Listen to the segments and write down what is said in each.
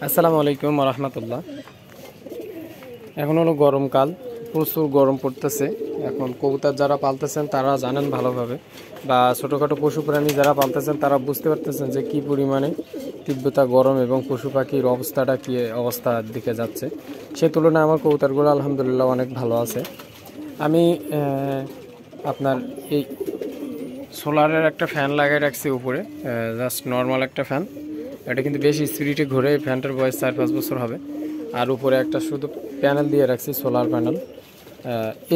আসসালামু আলাইকুম রহমতুল্লাহ। এখন হলো গরমকাল, প্রচুর গরম পড়তেছে। এখন কবুতর যারা পালতেছেন তারা জানেন ভালোভাবে, বা ছোটোখাটো পশু প্রাণী যারা পালতেছেন তারা বুঝতে পারতেছেন যে কী পরিমাণে তীব্রতা গরম এবং পশু পাখির অবস্থাটা কী অবস্থার দিকে যাচ্ছে। সে তুলনায় আমার কবুতরগুলো আলহামদুলিল্লাহ অনেক ভালো আছে। আমি আপনার এই সোলারের একটা ফ্যান লাগিয়ে রাখছি উপরে, জাস্ট নর্মাল একটা ফ্যান। এটা কিন্তু বেশি স্পিডে ঘুরে, ফ্যানটার বয়স 4-5 বছর হবে। আর উপরে একটা শুধু প্যানেল দিয়ে রাখছি, সোলার প্যানেল।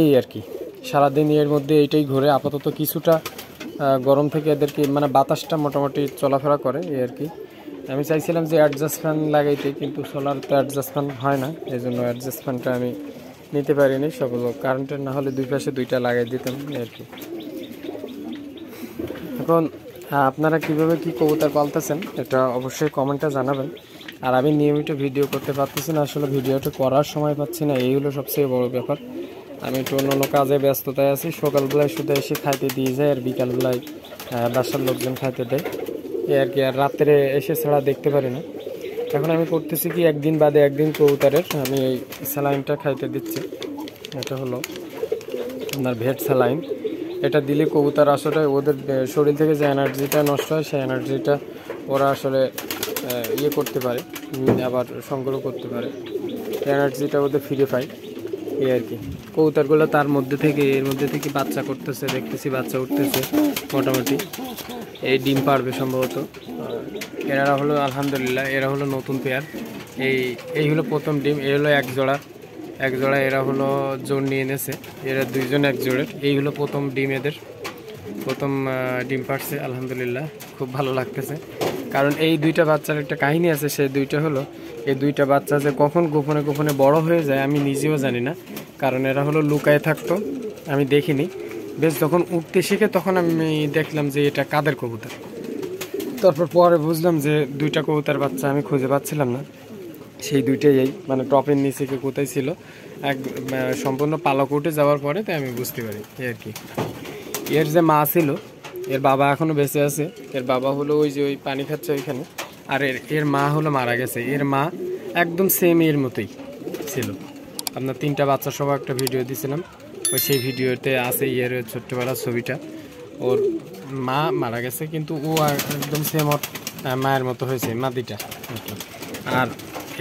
এই আর কি, সারাদিন এর মধ্যে এইটাই ঘুরে। আপাতত কিছুটা গরম থেকে এদেরকে মানে বাতাসটা মোটামুটি চলাফেরা করে, এই আর কি। আমি চাইছিলাম যে অ্যাডজাস্ট ফ্যান লাগাইতে, কিন্তু সোলার তো অ্যাডজাস্ট ফ্যান হয় না, এই জন্য অ্যাডজাস্ট ফ্যানটা আমি নিতে পারিনি। সবগুলো কারেন্টের না হলে দুই পাশে দুইটা লাগাই দিতাম, এই আর কি। এখন আপনারা কিভাবে কি কবুতর পালতেছেন এটা অবশ্যই কমেন্টে জানাবেন। আর আমি নিয়মিত ভিডিও করতে পারতেছি না, আসলে ভিডিওটা করার সময় পাচ্ছি না, এই হলো সবচেয়ে বড় ব্যাপার। আমি একটু অন্য কাজে ব্যস্ততায় আছি। সকালবেলায় শুধু এসে খাইতে দিয়ে যায়, আর বিকালবেলায় বাসার লোকজন খাইতে দেয়, এই আর কি। আর রাত্রে এসে ছাড়া দেখতে পারি না। এখন আমি করতেছি কি, একদিন বাদে একদিন কবুতরের আমি এই স্যালাইনটা খাইতে দিচ্ছি। এটা হলো আপনার ভেট স্যালাইন। এটা দিলে কবুতর আসলে ওদের শরীর থেকে যে এনার্জিটা নষ্ট হয়, সেই এনার্জিটা ওরা আসলে ইয়ে করতে পারে, আবার সংগ্রহ করতে পারে, এনার্জিটা ওদের ফিরে পায়, এই আর কি। কবুতরগুলো তার মধ্যে থেকে এর মধ্যে থেকে বাচ্চা করতেছে, দেখতেছি বাচ্চা উঠতেছে মোটামুটি। এই ডিম পারবে সম্ভবত। এরা হলো আলহামদুলিল্লাহ, এরা হলো নতুন পেয়ার। এই হলো প্রথম ডিম। এই হলো এক জোড়া এরা হলো জোর নিয়ে এনেছে, এরা দুইজন এক জোড়ের। এই হলো প্রথম ডিম, এদের প্রথম ডিম পারছে আলহামদুলিল্লাহ। খুব ভালো লাগতেছে, কারণ এই দুইটা বাচ্চার একটা কাহিনী আছে। সেই দুইটা হলো, এই দুইটা বাচ্চা যে কখন গোপনে গোপনে বড় হয়ে যায় আমি নিজেও জানি না, কারণ এরা হলো লুকায়ে থাকতো, আমি দেখিনি। বেশ যখন উঠতে শিখে তখন আমি দেখলাম যে এটা কাদের কবুতর। তারপর পরে বুঝলাম যে দুইটা কবুতর বাচ্চা আমি খুঁজে পাচ্ছিলাম না, সেই দুইটাই এই মানে টপের নিচে কে কোথায় ছিল। এক সম্পূর্ণ পালক উঠে যাওয়ার পরে তাই আমি বুঝতে পারি, এই আর কি। এর যে মা ছিল, এর বাবা এখনো বেঁচে আছে। এর বাবা হলো ওই যে ওই পানি খাচ্ছে ওইখানে। আর এর মা হলো মারা গেছে। এর মা একদম সেম এর মতোই ছিল। আপনার তিনটা বাচ্চা সহ একটা ভিডিও দিয়েছিলাম, ওই সেই ভিডিওতে আছে এর ছোট্টবেলার ছবিটা। ওর মা মারা গেছে, কিন্তু ও একদম সেম ওর মায়ের মতো হয়েছে, মাদিটা। আর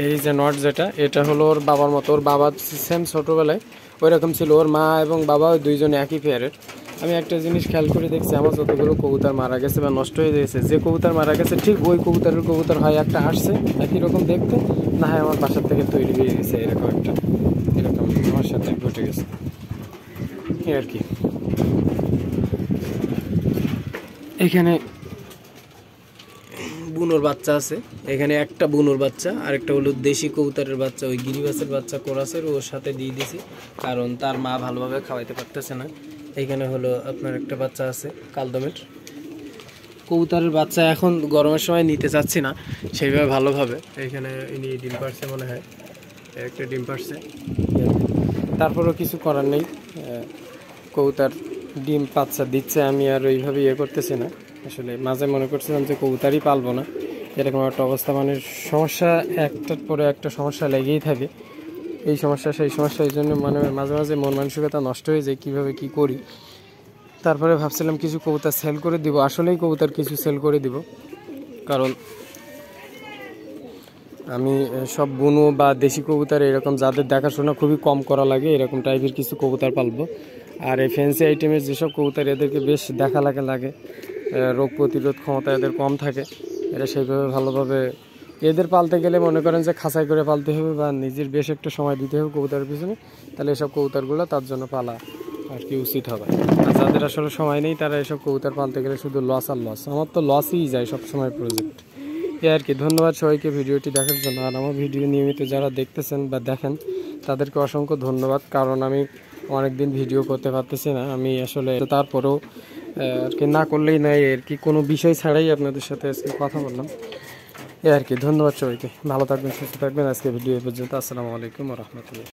এই যে নট যেটা, এটা হলো ওর বাবার মতো। ওর বাবা সেম ছোটোবেলায় ওই রকম ছিল। ওর মা এবং বাবা ওই দুইজন একই পেয়ারের। আমি একটা জিনিস খেয়াল করে দেখছি, আমার যতগুলো কবুতর মারা গেছে বা নষ্ট হয়ে গেছে, যে কবুতর মারা গেছে ঠিক ওই কবুতর হয় একটা আসছে একই রকম দেখতে, না হয় আমার বাসার থেকে তৈরি হয়ে গেছে, এরকম আমার সাথে ঘটে গেছে, এই আর কি। এখানে বুনোর বাচ্চা আছে, এখানে একটা বুনোর বাচ্চা, আরেকটা হলো দেশি কবুতরের বাচ্চা, ওই গিরিবাসের বাচ্চা কোরাসের, ওর সাথে দিয়ে দিছি, কারণ তার মা ভালোভাবে খাওয়াইতে পারতেছে না। এইখানে হলো আপনার একটা বাচ্চা আছে কালদমের। কবুতরের বাচ্চা এখন গরমের সময় নিতে চাচ্ছি না সেইভাবে ভালোভাবে। এইখানে ইনি ডিম পারছে মনে হয়, একটা ডিম পারছে। তারপরেও কিছু করার নেই, কবুতর ডিম বাচ্চা দিচ্ছে, আমি আর ওইভাবে ইয়ে করতেছি না। আসলে মাঝে মনে করছিলাম যে কবুতরই পালবো না, এরকম একটা অবস্থা। মানে সমস্যা একটার পরে একটা সমস্যা লেগেই থাকে, এই সমস্যা সেই সমস্যা। এই জন্য মানে মাঝে মাঝে মন মানসিকতা নষ্ট হয়ে যায় কীভাবে কী করি। তারপরে ভাবছিলাম কিছু কবুতর সেল করে দিব, আসলেই কবুতর কিছু সেল করে দিব, কারণ আমি সব বুনো বা দেশি কবুতর এরকম যাদের দেখাশোনা খুবই কম করা লাগে এরকম টাইপের কিছু কবুতর পালবো। আর এই ফ্যান্সি আইটেমের যেসব কবুতর এদেরকে বেশ দেখা লাগে, রোগ প্রতিরোধ ক্ষমতা এদের কম থাকে, এরা সেইভাবে ভালোভাবে এদের পালতে গেলে মনে করেন যে খাঁচাই করে পালতে হবে বা নিজের বেশ একটা সময় দিতে হবে কবুতরের পিছনে, তাহলে এসব কবুতরগুলো তার জন্য পালা আর কি উচিত হবে। আর যাদের আসলে সময় নেই তারা এসব কবুতর পালতে গেলে শুধু লস আর লস। আমার তো লসই যায় সবসময় প্রজেক্ট, এই আর কি। ধন্যবাদ সবাইকে ভিডিওটি দেখার জন্য। আর আমার ভিডিও নিয়মিত যারা দেখতেছেন বা দেখেন তাদেরকে অসংখ্য ধন্যবাদ, কারণ আমি অনেকদিন ভিডিও করতে পারতেছি না। আমি আসলে তারপরেও আর কি না করলেই নাই আর কি, কোনো বিষয় ছাড়াই আপনাদের সাথে আজকে কথা বললাম, এই আর কি। ধন্যবাদ সবাইকে, ভালো থাকবেন, সুস্থ থাকবেন। আজকে ভিডিও পর্যন্ত। আসসালামু আলাইকুম রহমতুল্লাহ।